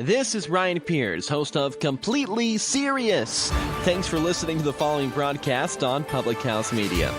This is Ryan Pierce, host of Completely Serious. Thanks for listening to the following broadcast on Public House Media.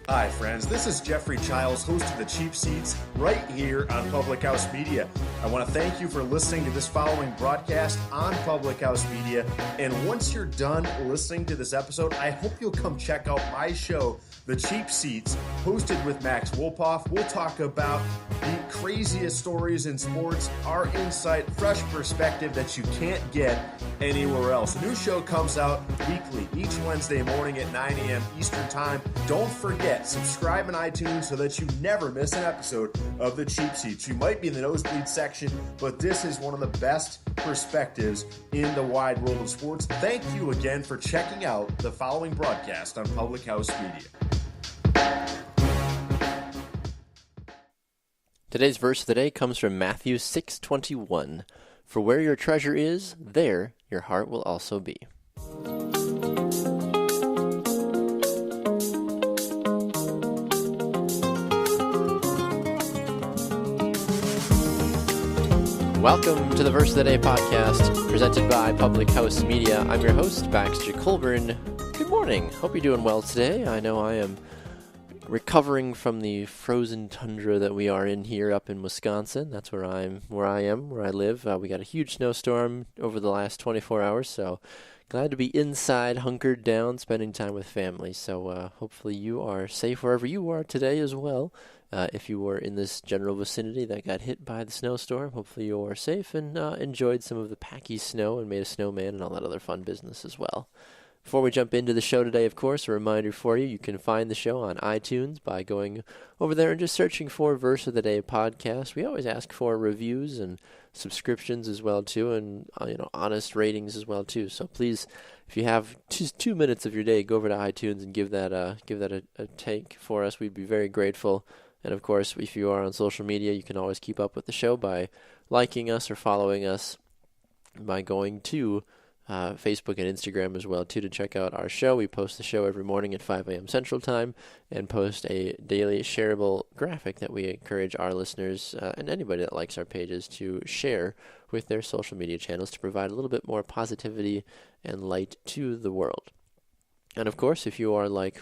Hi friends, this is Jeffrey Childs, host of The Cheap Seats, right here on Public House Media. I want to thank you for listening to this following broadcast on Public House Media. And once you're done listening to this episode, I hope you'll come check out my show, The Cheap Seats, hosted with Max Wolpoff. We'll talk about the craziest stories in sports, our insight, fresh perspective that you can't get anywhere else. A new show comes out weekly, each Wednesday morning at 9 a.m. Eastern Time. Don't forget, subscribe on iTunes so that you never miss an episode of The Cheap Seats. You might be in the nosebleed section, but this is one of the best perspectives in the wide world of sports. Thank you again for checking out the following broadcast on Public House Media. Today's verse of the day comes from Matthew 6:21. For where your treasure is, there your heart will also be. Welcome to the Verse of the Day podcast, presented by Public House Media. I'm your host, Baxter Colburn. Good morning. Hope you're doing well today. I know I am recovering from the frozen tundra that we are in here up in Wisconsin. That's where I live. We got a huge snowstorm over the last 24 hours, so glad to be inside, hunkered down, spending time with family. So hopefully you are safe wherever you are today as well. If you were in this general vicinity that got hit by the snowstorm, hopefully you are safe and enjoyed some of the packy snow and made a snowman and all that other fun business as well. Before we jump into the show today, of course, a reminder for you, you can find the show on iTunes by going over there and just searching for Verse of the Day podcast. We always ask for reviews and subscriptions as well, too, and honest ratings as well, too. So please, if you have just 2 minutes of your day, go over to iTunes and give that a take for us. We'd be very grateful. And, of course, if you are on social media, you can always keep up with the show by liking us or following us by going to Facebook and Instagram as well, too, to check out our show. We post the show every morning at 5 a.m. Central Time and post a daily shareable graphic that we encourage our listeners and anybody that likes our pages to share with their social media channels to provide a little bit more positivity and light to the world. And of course, if you are like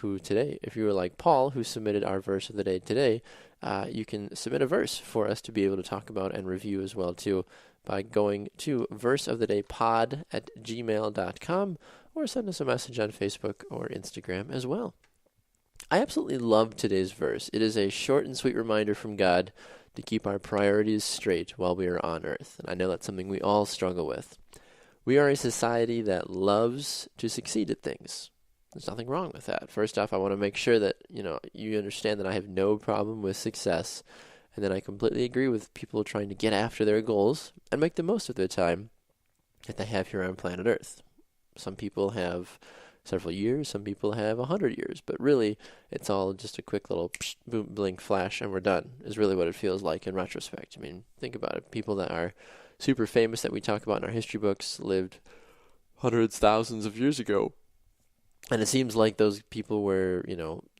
Paul, who submitted our verse of the day today, you can submit a verse for us to be able to talk about and review as well, too, by going to verseofthedaypod@gmail.com or send us a message on Facebook or Instagram as well. I absolutely love today's verse. It is a short and sweet reminder from God to keep our priorities straight while we are on earth. And I know that's something we all struggle with. We are a society that loves to succeed at things. There's nothing wrong with that. First off, I want to make sure that you understand that I have no problem with success. And then I completely agree with people trying to get after their goals and make the most of their time that they have here on planet Earth. Some people have several years, some people have 100 years, but really it's all just a quick little boom, blink, flash, and we're done, is really what it feels like in retrospect. I mean, think about it. People that are super famous that we talk about in our history books lived hundreds, thousands of years ago. And it seems like those people were,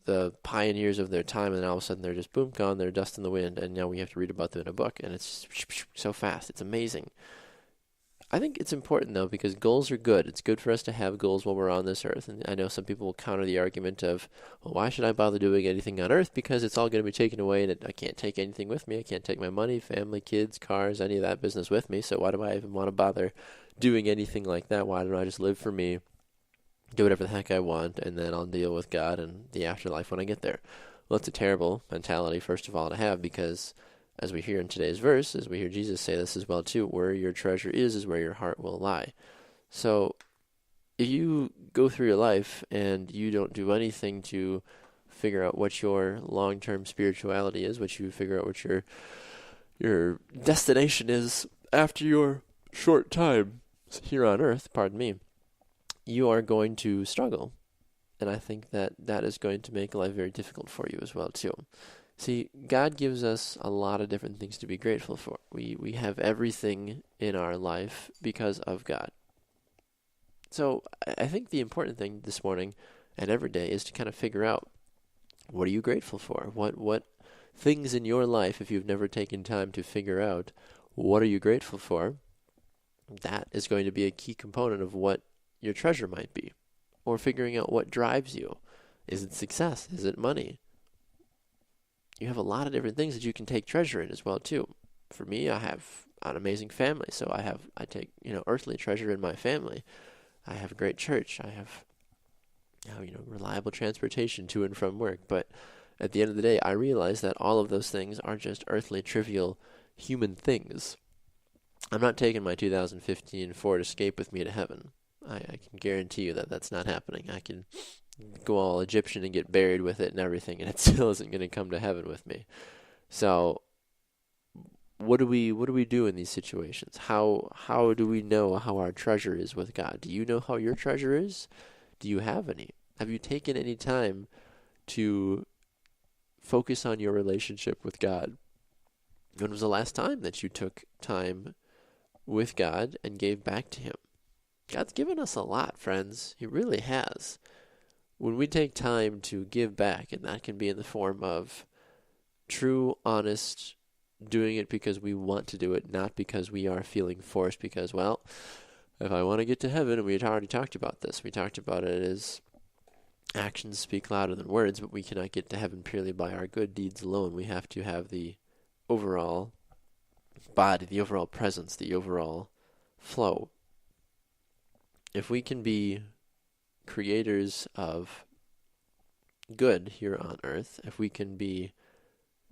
the pioneers of their time, and all of a sudden they're just boom, gone, they're dust in the wind, and now we have to read about them in a book, and it's so fast. It's amazing. I think it's important, though, because goals are good. It's good for us to have goals while we're on this earth, and I know some people will counter the argument of, well, why should I bother doing anything on earth, because it's all going to be taken away, and I can't take anything with me. I can't take my money, family, kids, cars, any of that business with me, so why do I even want to bother doing anything like that? Why don't I just live for me, do whatever the heck I want, and then I'll deal with God and the afterlife when I get there? Well, it's a terrible mentality, first of all, to have, because as we hear in today's verse, as we hear Jesus say this as well, too, where your treasure is where your heart will lie. So if you go through your life and you don't do anything to figure out what your long-term spirituality is, what you figure out what your destination is after your short time here on earth, you are going to struggle. And I think that is going to make life very difficult for you as well, too. See, God gives us a lot of different things to be grateful for. We have everything in our life because of God. So I think the important thing this morning and every day is to kind of figure out, what are you grateful for? What things in your life, if you've never taken time to figure out what are you grateful for, that is going to be a key component of what your treasure might be. Or figuring out what drives you. Is it success? Is it money? You have a lot of different things that you can take treasure in as well too. For me, I have an amazing family, so I take earthly treasure in my family. I have a great church. I have reliable transportation to and from work. But at the end of the day, I realize that all of those things are just earthly, trivial, human things. I'm not taking my 2015 Ford Escape with me to heaven. I can guarantee you that that's not happening. I can go all Egyptian and get buried with it and everything, and it still isn't going to come to heaven with me. So, what do we do in these situations? How do we know how our treasure is with God? Do you know how your treasure is? Do you have any? Have you taken any time to focus on your relationship with God? When was the last time that you took time with God and gave back to Him? God's given us a lot, friends. He really has. When we take time to give back, and that can be in the form of true, honest, doing it because we want to do it, not because we are feeling forced, because, well, if I want to get to heaven, and we had already talked about this, we talked about it as actions speak louder than words, but we cannot get to heaven purely by our good deeds alone. We have to have the overall body, the overall presence, the overall flow. If we can be creators of good here on earth, if we can be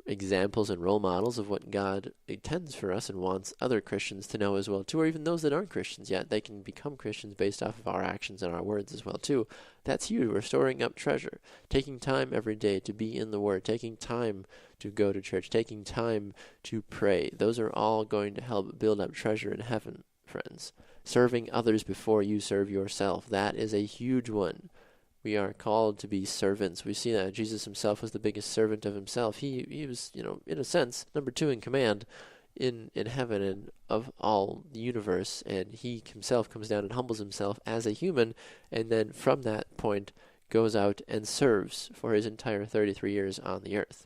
examples and role models of what God intends for us and wants other Christians to know as well too, or even those that aren't Christians yet, they can become Christians based off of our actions and our words as well too. That's huge. We're storing up treasure. Taking time every day to be in the Word, taking time to go to church, taking time to pray. Those are all going to help build up treasure in heaven, friends. Serving others before you serve yourself. That is a huge one. We are called to be servants. We see that Jesus himself was the biggest servant of himself. He was, in a sense, number 2 in command in heaven and of all the universe. And he himself comes down and humbles himself as a human. And then from that point goes out and serves for his entire 33 years on the earth.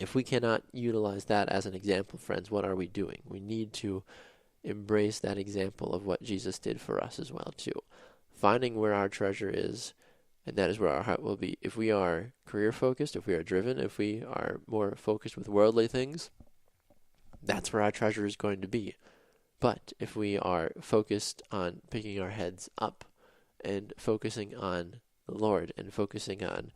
If we cannot utilize that as an example, friends, what are we doing? We need to embrace that example of what Jesus did for us as well too. Finding where our treasure is, and that is where our heart will be. If we are career focused, if we are driven, if we are more focused with worldly things, that's where our treasure is going to be. But if we are focused on picking our heads up and focusing on the Lord and focusing on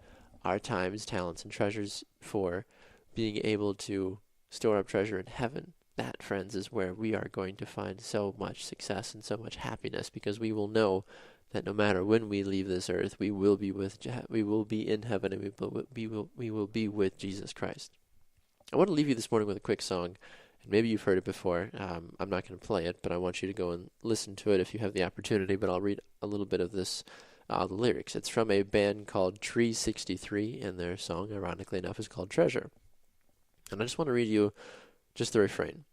our times, talents, and treasures for being able to store up treasure in heaven, that, friends, is where we are going to find so much success and so much happiness, because we will know that no matter when we leave this earth, we will be in heaven, and we will be with Jesus Christ. I want to leave you this morning with a quick song, and maybe you've heard it before. I'm not going to play it, but I want you to go and listen to it if you have the opportunity. But I'll read a little bit of this, the lyrics. It's from a band called Tree 63, and their song, ironically enough, is called Treasure. And I just want to read you just the refrain.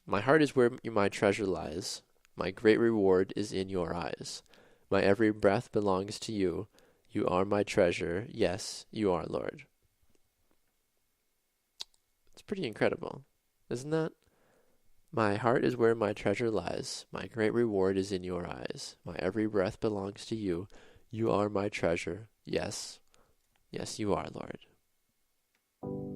My heart is where my treasure lies. My great reward is in your eyes. My every breath belongs to you. You are my treasure. Yes, you are, Lord. It's pretty incredible, isn't that? My heart is where my treasure lies. My great reward is in your eyes. My every breath belongs to you. You are my treasure. Yes, yes, you are, Lord.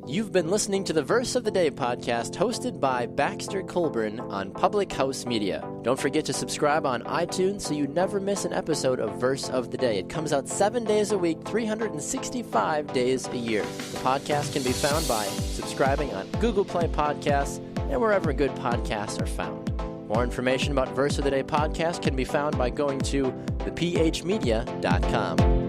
You've been listening to the Verse of the Day podcast hosted by Baxter Colburn on Public House Media. Don't forget to subscribe on iTunes so you never miss an episode of Verse of the Day. It comes out 7 days a week, 365 days a year. The podcast can be found by subscribing on Google Play Podcasts and wherever good podcasts are found. More information about Verse of the Day podcast can be found by going to thephmedia.com.